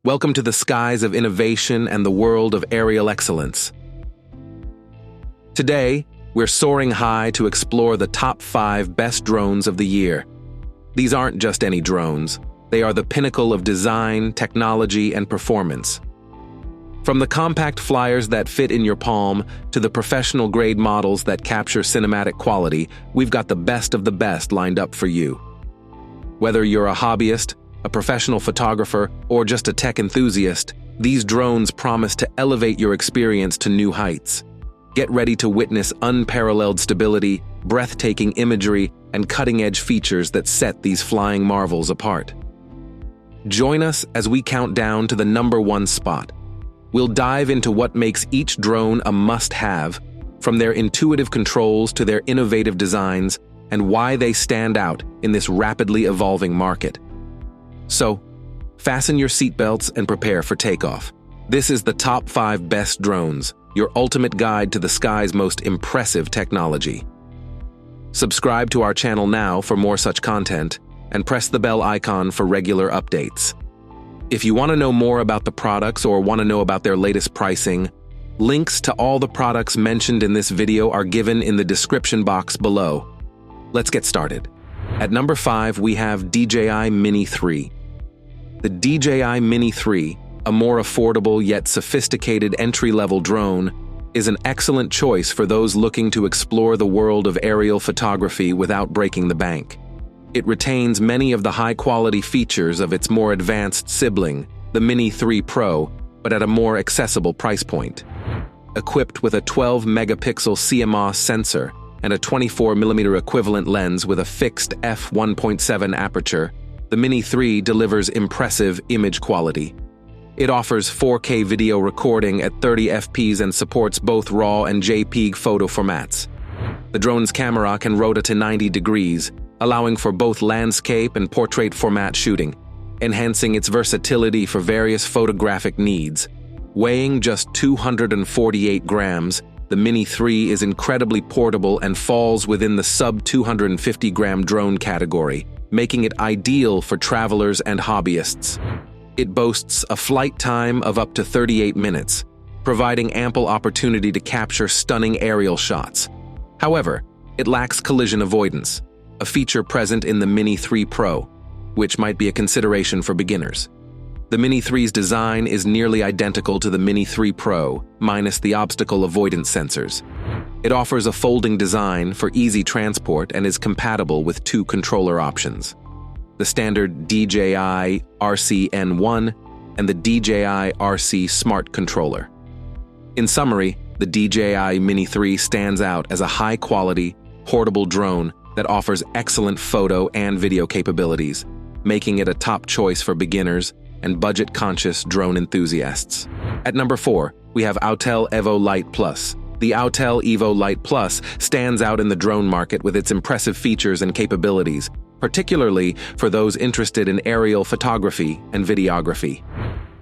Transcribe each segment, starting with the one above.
Welcome to the skies of innovation and the world of aerial excellence. Today, we're soaring high to explore the top 5 best drones of the year. These aren't just any drones. They are the pinnacle of design, technology, and performance. From the compact flyers that fit in your palm to the professional-grade models that capture cinematic quality, we've got the best of the best lined up for you. Whether you're a hobbyist, a professional photographer, or just a tech enthusiast, these drones promise to elevate your experience to new heights. Get ready to witness unparalleled stability, breathtaking imagery, and cutting-edge features that set these flying marvels apart. Join us as we count down to the #1 spot. We'll dive into what makes each drone a must-have, from their intuitive controls to their innovative designs, and why they stand out in this rapidly evolving market. So, fasten your seatbelts and prepare for takeoff. This is the top 5 best drones, your ultimate guide to the sky's most impressive technology. Subscribe to our channel now for more such content, and press the bell icon for regular updates. If you want to know more about the products or want to know about their latest pricing, links to all the products mentioned in this video are given in the description box below. Let's get started. At number 5, we have DJI Mini 3. The DJI Mini 3, a more affordable yet sophisticated entry-level drone, is an excellent choice for those looking to explore the world of aerial photography without breaking the bank. It retains many of the high-quality features of its more advanced sibling, the Mini 3 Pro, but at a more accessible price point. Equipped with a 12-megapixel CMOS sensor and a 24mm equivalent lens with a fixed f1.7 aperture, the Mini 3 delivers impressive image quality. It offers 4K video recording at 30 fps and supports both RAW and JPEG photo formats. The drone's camera can rotate to 90 degrees, allowing for both landscape and portrait format shooting, enhancing its versatility for various photographic needs. Weighing just 248 grams, the Mini 3 is incredibly portable and falls within the sub-250-gram drone category, making it ideal for travelers and hobbyists. It boasts a flight time of up to 38 minutes, providing ample opportunity to capture stunning aerial shots. However, it lacks collision avoidance, a feature present in the Mini 3 Pro, which might be a consideration for beginners. The Mini 3's design is nearly identical to the Mini 3 Pro, minus the obstacle avoidance sensors. It offers a folding design for easy transport and is compatible with 2 controller options: the standard DJI RC-N1 and the DJI RC Smart Controller. In summary, the DJI Mini 3 stands out as a high-quality, portable drone that offers excellent photo and video capabilities, making it a top choice for beginners and budget-conscious drone enthusiasts. At number 4, we have Autel Evo Lite Plus. The Autel Evo Lite Plus stands out in the drone market with its impressive features and capabilities, particularly for those interested in aerial photography and videography.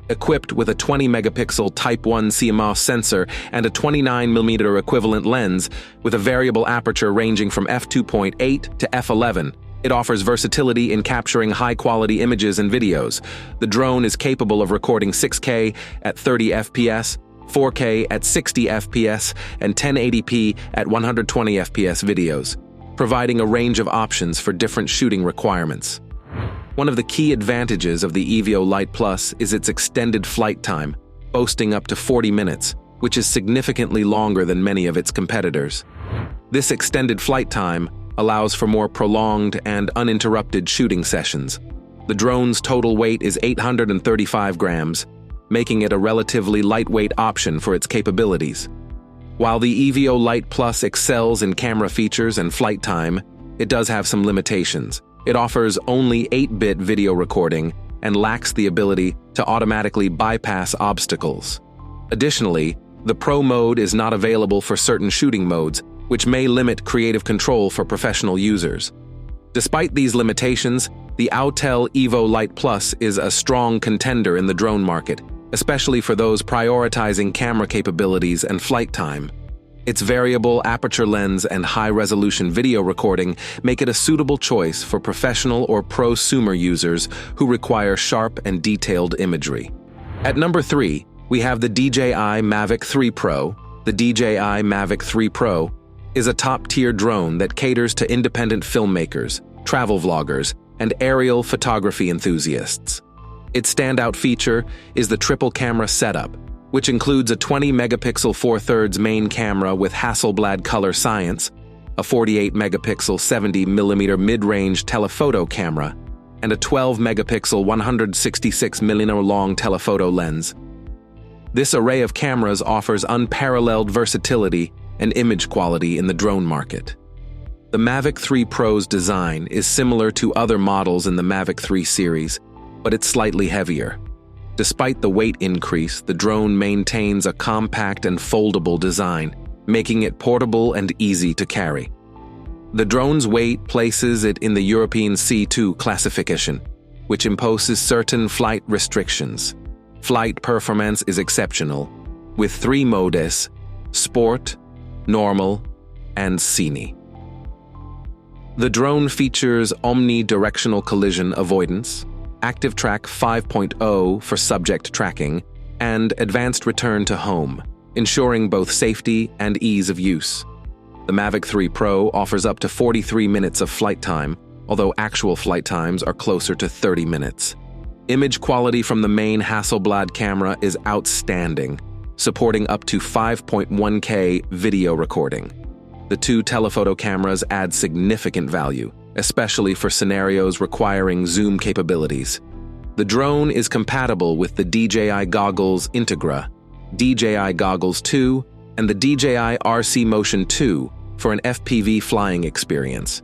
Equipped with a 20-megapixel Type 1 CMOS sensor and a 29mm equivalent lens with a variable aperture ranging from f2.8 to f11, it offers versatility in capturing high-quality images and videos. The drone is capable of recording 6K at 30 fps, 4K at 60 fps, and 1080p at 120 fps videos, providing a range of options for different shooting requirements. One of the key advantages of the Evo Lite Plus is its extended flight time, boasting up to 40 minutes, which is significantly longer than many of its competitors. This extended flight time allows for more prolonged and uninterrupted shooting sessions. The drone's total weight is 835 grams, making it a relatively lightweight option for its capabilities. While the Evo Lite Plus excels in camera features and flight time, it does have some limitations. It offers only 8-bit video recording and lacks the ability to automatically bypass obstacles. Additionally, the Pro mode is not available for certain shooting modes, which may limit creative control for professional users. Despite these limitations, the Autel Evo Lite Plus is a strong contender in the drone market, especially for those prioritizing camera capabilities and flight time. Its variable aperture lens and high-resolution video recording make it a suitable choice for professional or prosumer users who require sharp and detailed imagery. At number 3, we have the DJI Mavic 3 Pro. The DJI Mavic 3 Pro is a top-tier drone that caters to independent filmmakers, travel vloggers, and aerial photography enthusiasts. Its standout feature is the triple camera setup, which includes a 20-megapixel 4/3 main camera with Hasselblad color science, a 48-megapixel 70mm mid-range telephoto camera, and a 12-megapixel 166mm long telephoto lens. This array of cameras offers unparalleled versatility and image quality in the drone market. The Mavic 3 Pro's design is similar to other models in the Mavic 3 series, but it's slightly heavier. Despite the weight increase, the drone maintains a compact and foldable design, making it portable and easy to carry. The drone's weight places it in the European C2 classification, which imposes certain flight restrictions. Flight performance is exceptional, with 3 modes: Sport, Normal, and Cine. The drone features omnidirectional collision avoidance, Active Track 5.0 for subject tracking, and advanced return to home, ensuring both safety and ease of use. The Mavic 3 Pro offers up to 43 minutes of flight time, although actual flight times are closer to 30 minutes. Image quality from the main Hasselblad camera is outstanding, supporting up to 5.1K video recording. The 2 telephoto cameras add significant value, especially for scenarios requiring zoom capabilities. The drone is compatible with the DJI Goggles Integra, DJI Goggles 2, and the DJI RC Motion 2 for an FPV flying experience.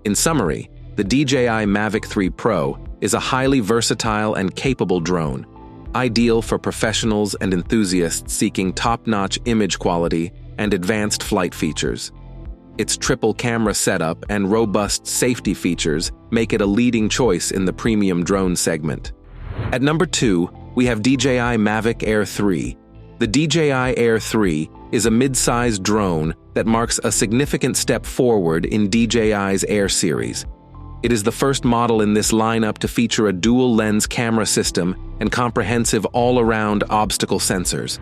In summary, the DJI Mavic 3 Pro is a highly versatile and capable drone, ideal for professionals and enthusiasts seeking top-notch image quality and advanced flight features. Its triple camera setup and robust safety features make it a leading choice in the premium drone segment. At number 2, we have DJI Mavic Air 3. The DJI Air 3 is a mid-sized drone that marks a significant step forward in DJI's Air series. It is the first model in this lineup to feature a dual-lens camera system and comprehensive all-around obstacle sensors.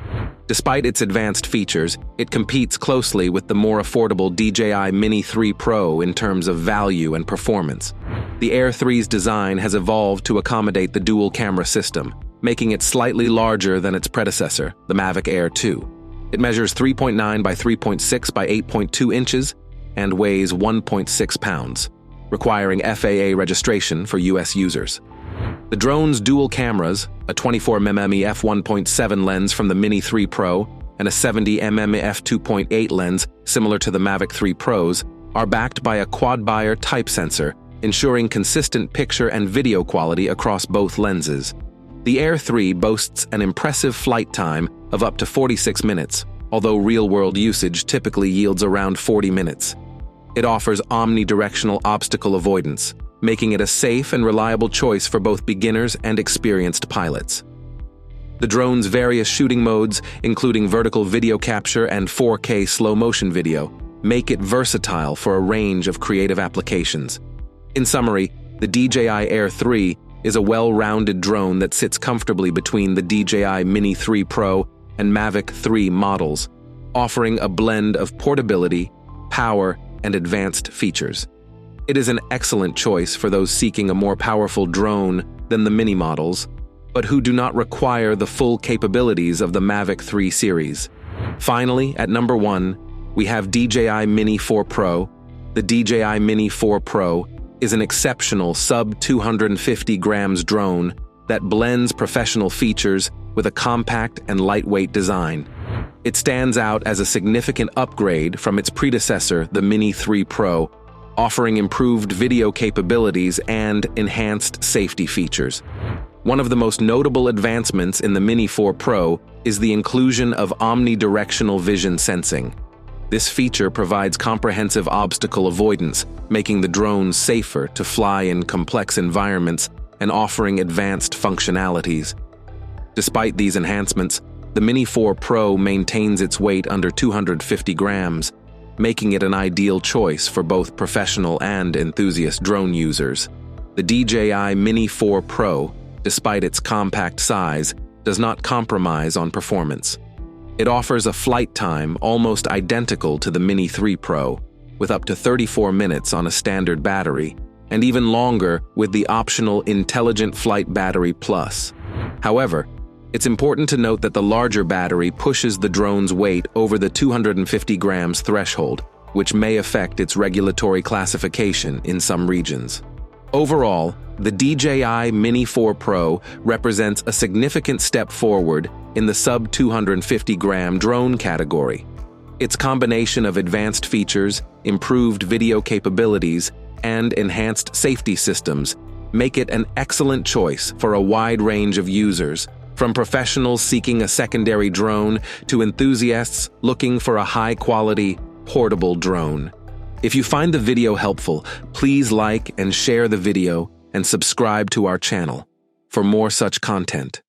Despite its advanced features, it competes closely with the more affordable DJI Mini 3 Pro in terms of value and performance. The Air 3's design has evolved to accommodate the dual-camera system, making it slightly larger than its predecessor, the Mavic Air 2. It measures 3.9 by 3.6 by 8.2 inches and weighs 1.6 pounds, requiring FAA registration for US users. The drone's dual cameras, a 24mm f1.7 lens from the Mini 3 Pro and a 70mm f2.8 lens similar to the Mavic 3 Pros, are backed by a quad-buyer type sensor, ensuring consistent picture and video quality across both lenses. The Air 3 boasts an impressive flight time of up to 46 minutes, although real-world usage typically yields around 40 minutes. It offers omnidirectional obstacle avoidance, making it a safe and reliable choice for both beginners and experienced pilots. The drone's various shooting modes, including vertical video capture and 4K slow-motion video, make it versatile for a range of creative applications. In summary, the DJI Air 3 is a well-rounded drone that sits comfortably between the DJI Mini 3 Pro and Mavic 3 models, offering a blend of portability, power, and advanced features. It is an excellent choice for those seeking a more powerful drone than the Mini models, but who do not require the full capabilities of the Mavic 3 series. Finally, at number 1, we have DJI Mini 4 Pro. The DJI Mini 4 Pro is an exceptional sub-250 grams drone that blends professional features with a compact and lightweight design. It stands out as a significant upgrade from its predecessor, the Mini 3 Pro, offering improved video capabilities and enhanced safety features. One of the most notable advancements in the Mini 4 Pro is the inclusion of omnidirectional vision sensing. This feature provides comprehensive obstacle avoidance, making the drone safer to fly in complex environments and offering advanced functionalities. Despite these enhancements, the Mini 4 Pro maintains its weight under 250 grams, making it an ideal choice for both professional and enthusiast drone users. The DJI Mini 4 Pro, despite its compact size, does not compromise on performance. It offers a flight time almost identical to the Mini 3 Pro, with up to 34 minutes on a standard battery, and even longer with the optional Intelligent Flight Battery Plus. However, it's important to note that the larger battery pushes the drone's weight over the 250 grams threshold, which may affect its regulatory classification in some regions. Overall, the DJI Mini 4 Pro represents a significant step forward in the sub-250-gram drone category. Its combination of advanced features, improved video capabilities, and enhanced safety systems make it an excellent choice for a wide range of users, from professionals seeking a secondary drone to enthusiasts looking for a high-quality, portable drone. If you find the video helpful, please like and share the video and subscribe to our channel for more such content.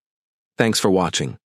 Thanks for watching.